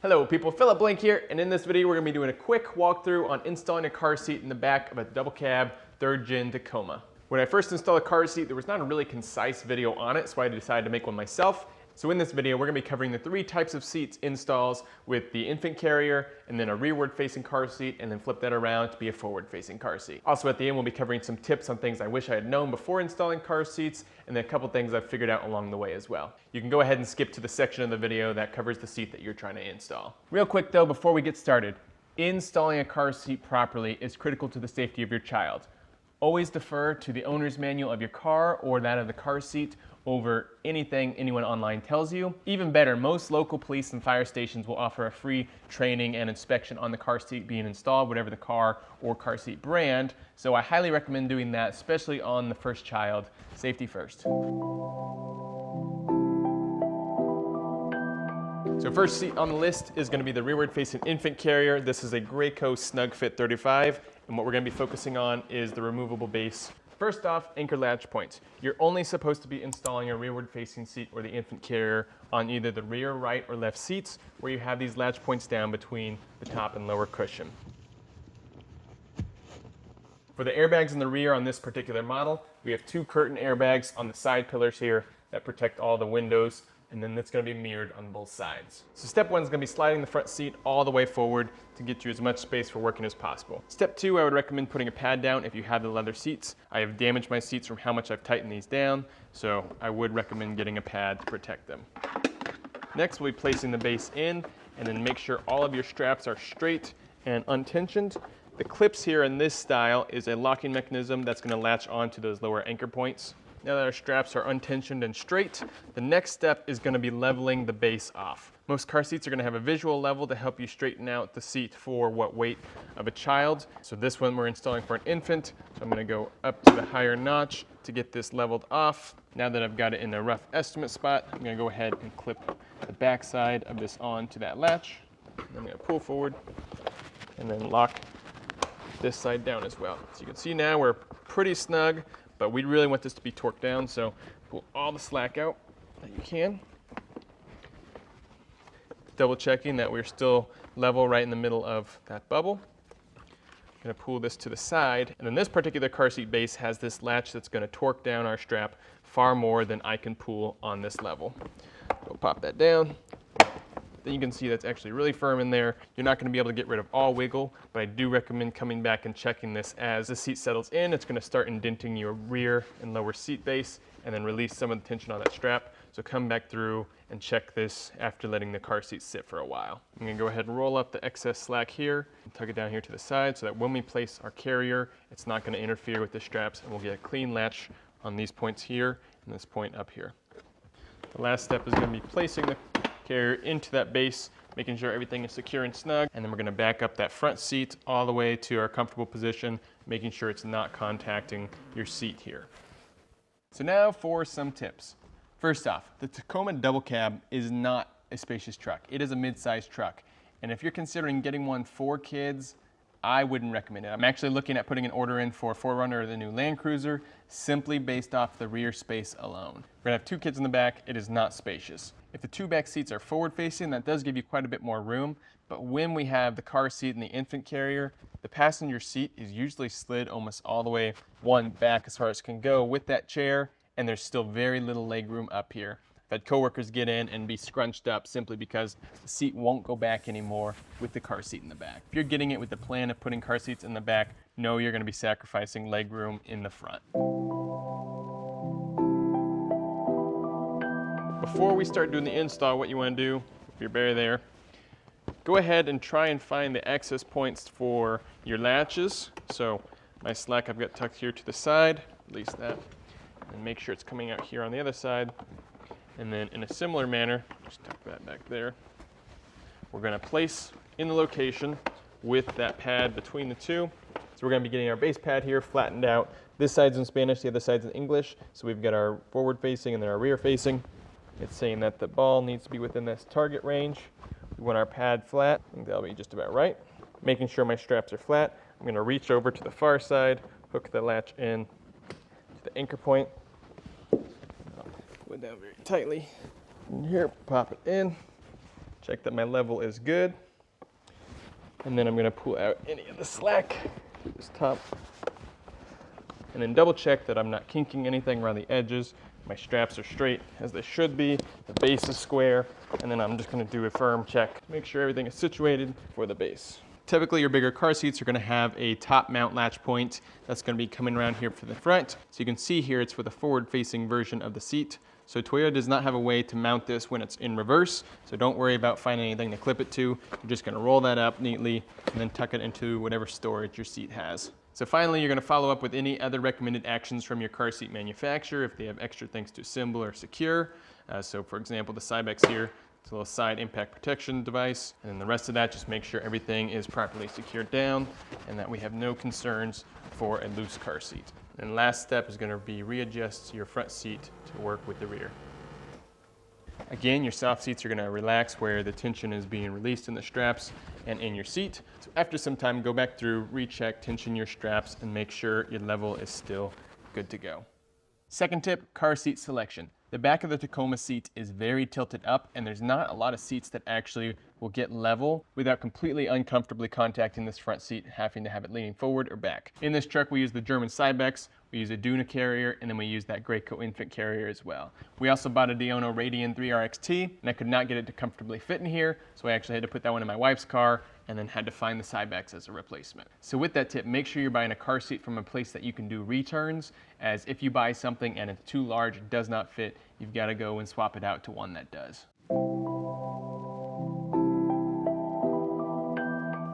Hello people, Philip Blank here, and in this video we're going to be doing a quick walkthrough on installing a car seat in the back of a double cab Third Gen Tacoma. When I first installed a car seat, there was not a really concise video on it, so I decided to make one myself. So in this video we're going to be covering the three types of seats installs with the infant carrier, and then a rearward facing car seat, and then flip that around to be a forward facing car seat. Also at the end we'll be covering some tips on things I wish I had known before installing car seats, and then a couple things I've figured out along the way as well. You can go ahead and skip to the section of the video that covers the seat that you're trying to install. Real quick though, before we get started, installing a car seat properly is critical to the safety of your child. Always defer to the owner's manual of your car or that of the car seat over anything anyone online tells you. Even better, most local police and fire stations will offer a free training and inspection on the car seat being installed, whatever the car or car seat brand. So I highly recommend doing that, especially on the first child. Safety first. So first seat on the list is going to be the rearward facing infant carrier. This is a Graco Snug Fit 35, and what we're going to be focusing on is the removable base. First off, anchor latch points. You're only supposed to be installing a rearward facing seat or the infant carrier on either the rear, right, or left seats, where you have these latch points down between the top and lower cushion. For the airbags in the rear on this particular model, we have two curtain airbags on the side pillars here that protect all the windows, and then it's going to be mirrored on both sides. So step one is going to be sliding the front seat all the way forward to get you as much space for working as possible. Step two, I would recommend putting a pad down if you have the leather seats. I have damaged my seats from how much I've tightened these down, so I would recommend getting a pad to protect them. Next, we'll be placing the base in, and then make sure all of your straps are straight and untensioned. The clips here in this style is a locking mechanism that's going to latch onto those lower anchor points. Now that our straps are untensioned and straight, the next step is going to be leveling the base off. Most car seats are going to have a visual level to help you straighten out the seat for what weight of a child. So this one we're installing for an infant, so I'm going to go up to the higher notch to get this leveled off. Now that I've got it in a rough estimate spot, I'm going to go ahead and clip the back side of this onto that latch. I'm going to pull forward and then lock this side down as well. So you can see now we're pretty snug, but we really want this to be torqued down, so pull all the slack out that you can. Double checking that we're still level right in the middle of that bubble. I'm going to pull this to the side, and then this particular car seat base has this latch that's going to torque down our strap far more than I can pull on this level. We'll pop that down. Then you can see that's actually really firm in there. You're not going to be able to get rid of all wiggle, but I do recommend coming back and checking this as the seat settles in. It's going to start indenting your rear and lower seat base and then release some of the tension on that strap. So come back through and check this after letting the car seat sit for a while. I'm going to go ahead and roll up the excess slack here and tuck it down here to the side so that when we place our carrier, it's not going to interfere with the straps, and we'll get a clean latch on these points here and this point up here. The last step is going to be placing the carrier into that base, making sure everything is secure and snug, and then we're going to back up that front seat all the way to our comfortable position, making sure it's not contacting your seat here. So now for some tips. First off, the Tacoma double cab is not a spacious truck. It is a mid-sized truck, and if you're considering getting one for kids, I wouldn't recommend it. I'm actually looking at putting an order in for 4Runner or the new Land Cruiser, simply based off the rear space alone. We're going to have two kids in the back. It is not spacious. If the two back seats are forward facing, that does give you quite a bit more room, but when we have the car seat and the infant carrier, the passenger seat is usually slid almost all the way back as far as it can go with that chair, and there's still very little leg room up here. I've had coworkers get in and be scrunched up simply because the seat won't go back anymore with the car seat in the back. If you're getting it with the plan of putting car seats in the back, know you're going to be sacrificing leg room in the front. Before we start doing the install, what you want to do, if you're bare there, go ahead and try and find the access points for your latches. So my slack I've got tucked here to the side, release that, and make sure it's coming out here on the other side. And then in a similar manner, just tuck that back there, we're going to place in the location with that pad between the two. So we're going to be getting our base pad here flattened out. This side's in Spanish, the other side's in English. So we've got our forward facing and then our rear facing. It's saying that the ball needs to be within this target range. We want our pad flat. I think that'll be just about right. Making sure my straps are flat. I'm going to reach over to the far side, hook the latch in to the anchor point. Pull it down very tightly. And here, pop it in. check that my level is good. And then I'm gonna pull out any of the slack through this top. And then double check that I'm not kinking anything around the edges. My straps are straight as they should be. The base is square. And then I'm just gonna do a firm check to make sure everything is situated for the base. Typically, your bigger car seats are gonna have a top mount latch point that's gonna be coming around here for the front. So you can see here, it's for the forward-facing version of the seat. So Toyota does not have a way to mount this when it's in reverse, so don't worry about finding anything to clip it to. You're just gonna roll that up neatly and then tuck it into whatever storage your seat has. So finally, you're gonna follow up with any other recommended actions from your car seat manufacturer if they have extra things to assemble or secure. So for example, the Cybex here, it's a little side impact protection device. And then the rest of that, just make sure everything is properly secured down and that we have no concerns for a loose car seat. And last step is going to be readjust your front seat to work with the rear. Again, your soft seats are going to relax where the tension is being released in the straps and in your seat. So after some time, go back through, recheck, tension your straps, and make sure your level is still good to go. Second tip, car seat selection. The back of the Tacoma seat is very tilted up, and there's not a lot of seats that actually will get level without completely uncomfortably contacting this front seat, having to have it leaning forward or back. In this truck, we use the German Cybex, we use a Duna carrier, and then we use that Graco infant carrier as well. We also bought a Diono Radian 3RXT, and I could not get it to comfortably fit in here, so I actually had to put that one in my wife's car, and then had to find the Cybex as a replacement. So with that tip, make sure you're buying a car seat from a place that you can do returns, as if you buy something and it's too large, it does not fit, you've got to go and swap it out to one that does.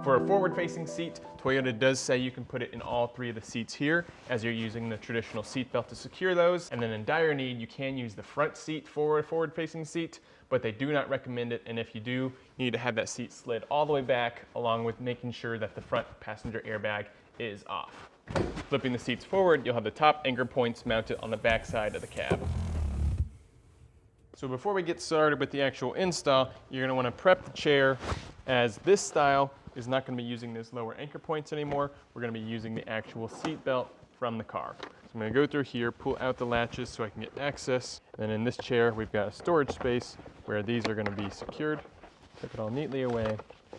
For a forward-facing seat, Toyota does say you can put it in all three of the seats here as you're using the traditional seat belt to secure those. And then in dire need, you can use the front seat for a forward-facing seat, but they do not recommend it. And if you do, you need to have that seat slid all the way back, along with making sure that the front passenger airbag is off. Flipping the seats forward, you'll have the top anchor points mounted on the back side of the cab. So before we get started with the actual install, you're going to want to prep the chair, as this style is not going to be using those lower anchor points anymore. We're going to be using the actual seat belt from the car. So I'm going to go through here, pull out the latches so I can get access. And then in this chair, we've got a storage space where these are going to be secured. Tuck it all neatly away.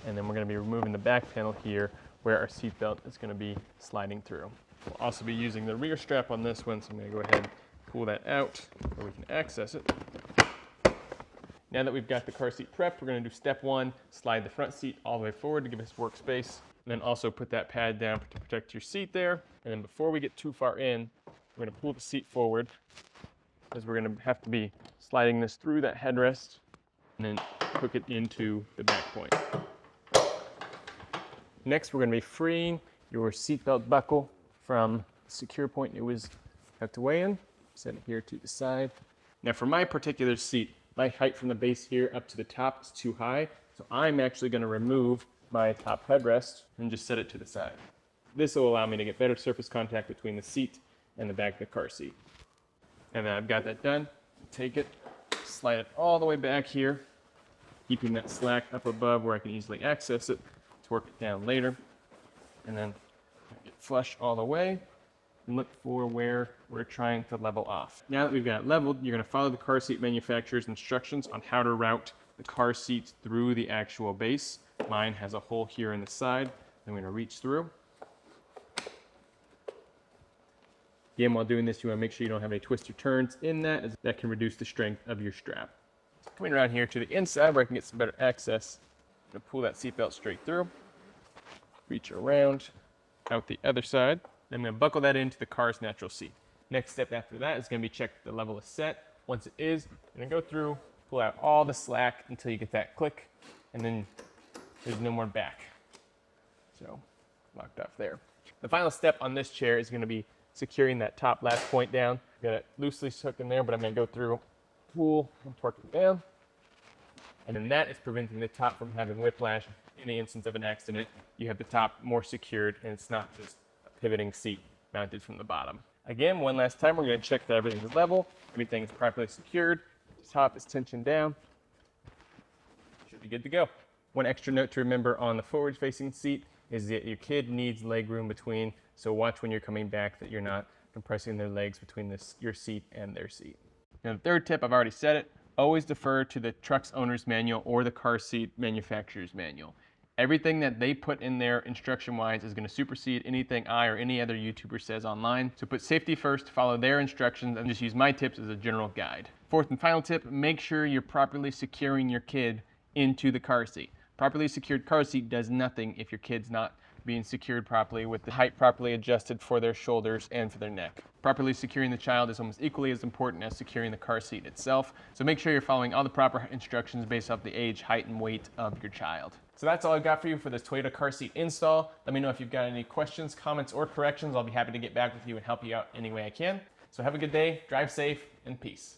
And then we're going to be removing the back panel here where our seat belt is going to be sliding through. We'll also be using the rear strap on this one, so I'm going to go ahead and pull that out so we can access it. Now that we've got the car seat prepped, we're going to do step one, slide the front seat all the way forward to give us workspace, and then also put that pad down to protect your seat there. And then before we get too far in, we're going to pull the seat forward, as we're going to have to be sliding this through that headrest and then hook it into the back point. Next, we're going to be freeing your seatbelt buckle from the secure point it was tucked away in. Set it here to the side. Now for my particular seat, my height from the base here up to the top is too high, so I'm actually going to remove my top headrest and just set it to the side. This will allow me to get better surface contact between the seat and the back of the car seat. And then I've got that done. Take it, slide it all the way back here, keeping that slack up above where I can easily access it, torque it down later, and then get flush all the way. And look for where we're trying to level off. Now that we've got it leveled, you're going to follow the car seat manufacturer's instructions on how to route the car seats through the actual base. Mine has a hole here in the side. I'm going to reach through. Again, while doing this, you want to make sure you don't have any twists or turns in that, as that can reduce the strength of your strap. So coming around here to the inside where I can get some better access, I'm going to pull that seatbelt straight through, reach around out the other side. Then I'm going to buckle that into the car's natural seat. Next step after that is going to be check the level is set. Once it is, you're going to go through, pull out all the slack until you get that click, and then there's no more back. So, locked off there. The final step on this chair is going to be securing that top latch point down. I've got it loosely stuck in there, but I'm going to go through, pull, and torque it down. And then that is preventing the top from having whiplash. In the instance of an accident, you have the top more secured, and it's not just pivoting seat mounted from the bottom. Again, one last time, we're going to check that everything is level, everything is properly secured, the top is tensioned down. Should be good to go. One extra note to remember on the forward-facing seat is that your kid needs leg room between, so watch when you're coming back that you're not compressing their legs between your seat and their seat. Now the third tip, I've already said it, always defer to the truck's owner's manual or the car seat manufacturer's manual. Everything that they put in there instruction-wise is going to supersede anything I or any other YouTuber says online. So put safety first, follow their instructions, and just use my tips as a general guide. Fourth and final tip, make sure you're properly securing your kid into the car seat. Properly secured car seat does nothing if your kid's not being secured properly with the height properly adjusted for their shoulders and for their neck. Properly securing the child is almost equally as important as securing the car seat itself. So make sure you're following all the proper instructions based off the age, height, and weight of your child. So that's all I've got for you for this Toyota car seat install. Let me know if you've got any questions, comments, or corrections. I'll be happy to get back with you and help you out any way I can. So have a good day, drive safe, and peace.